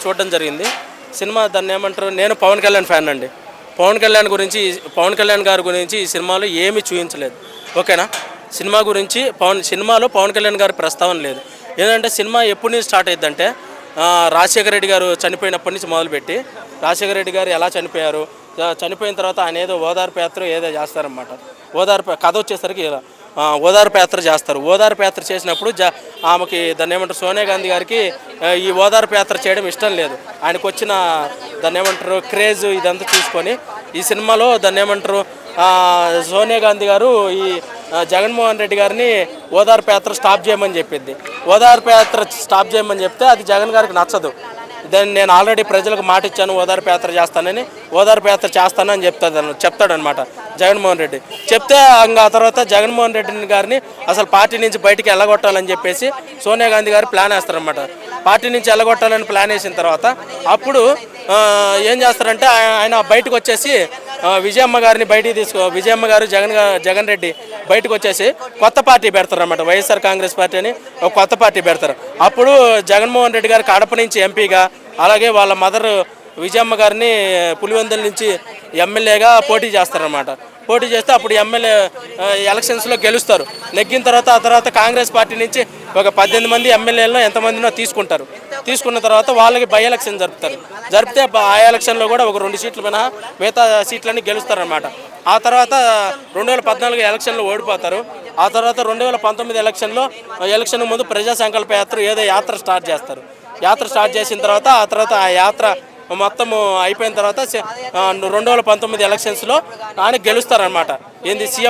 చూడడం జరిగింది. సినిమా దాన్ని ఏమంటారు, నేను పవన్ కళ్యాణ్ ఫ్యాన్ అండి. పవన్ కళ్యాణ్ గారి గురించి ఈ సినిమాలో ఏమీ చూపించలేదు. ఓకేనా, సినిమాలో పవన్ కళ్యాణ్ గారి ప్రస్తావన లేదు. ఏంటంటే సినిమా ఎప్పటి నుంచి స్టార్ట్ అయ్యిద్దంటే రాజశేఖర రెడ్డి గారు చనిపోయినప్పటి నుంచి మొదలుపెట్టి రాజశేఖర రెడ్డి గారు ఎలా చనిపోయారు, చనిపోయిన తర్వాత ఆయన ఏదో ఓదార్పు యాత్ర ఏదో చేస్తారనమాట. కథ వచ్చేసరికి ఓదార్పు యాత్ర చేస్తారు. ఓదార్పు యాత్ర చేసినప్పుడు ఆమెకి దాన్ని ఏమంటారు, సోనియా గాంధీ గారికి ఈ ఓదార్పు యాత్ర చేయడం ఇష్టం లేదు. ఆయనకు వచ్చిన దాన్ని ఏమంటారు క్రేజ్ ఇదంతా చూసుకొని ఈ సినిమాలో దాన్ని ఏమంటారు సోనియా గాంధీ గారు ఈ జగన్మోహన్ రెడ్డి గారిని ఓదార్పు యాత్ర స్టాప్ చేయమని చెప్పింది. ఓదార్పు యాత్ర స్టాప్ చేయమని చెప్తే అది జగన్ గారికి నచ్చదు. దాన్ని నేను ఆల్రెడీ ప్రజలకు మాట ఇచ్చాను, ఓదార్పు యాత్ర చేస్తానని, ఓదార్పు యాత్ర చేస్తానని చెప్తాడనమాట జగన్మోహన్ రెడ్డి. చెప్తే ఇంకా ఆ తర్వాత జగన్మోహన్ రెడ్డి గారిని అసలు పార్టీ నుంచి బయటికి వెళ్ళగొట్టాలని చెప్పేసి సోనియా గాంధీ గారు ప్లాన్ వేస్తారనమాట. పార్టీ నుంచి వెళ్ళగొట్టాలని ప్లాన్ వేసిన తర్వాత అప్పుడు ఏం చేస్తారంటే ఆయన బయటకు వచ్చేసి విజయమ్మ గారిని విజయమ్మ గారు జగన్ రెడ్డి బయటకు వచ్చేసి కొత్త పార్టీ పెడతారు అన్నమాట. వైఎస్ఆర్ కాంగ్రెస్ పార్టీ అని ఒక కొత్త పార్టీ పెడతారు. అప్పుడు జగన్మోహన్ రెడ్డి గారు కడప నుంచి ఎంపీగా, అలాగే వాళ్ళ మదర్ విజయమ్మ గారిని పులివెందుల నుంచి ఎమ్మెల్యేగా పోటీ చేస్తారన్నమాట. పోటీ చేస్తే అప్పుడు ఎమ్మెల్యే ఎలక్షన్స్లో గెలుస్తారు. నెగ్గిన తర్వాత కాంగ్రెస్ పార్టీ నుంచి ఒక 18 మంది ఎమ్మెల్యేలను ఎంతమందినో తీసుకున్న తర్వాత వాళ్ళకి బై ఎలక్షన్ జరిపితే ఆ ఎలక్షన్లో కూడా ఒక 2 సీట్లు మినహా మిగతా సీట్లన్నీ గెలుస్తారనమాట. ఆ తర్వాత 2014 ఎలక్షన్లో ఓడిపోతారు. ఆ తర్వాత 2019 ఎలక్షన్ ముందు ప్రజా సంకల్ప యాత్ర ఏదో యాత్ర స్టార్ట్ చేస్తారు. యాత్ర స్టార్ట్ చేసిన తర్వాత ఆ యాత్ర మొత్తము అయిపోయిన తర్వాత 2019 ఎలక్షన్స్లో ఆయన గెలుస్తారనమాట. ఏంది సీఎం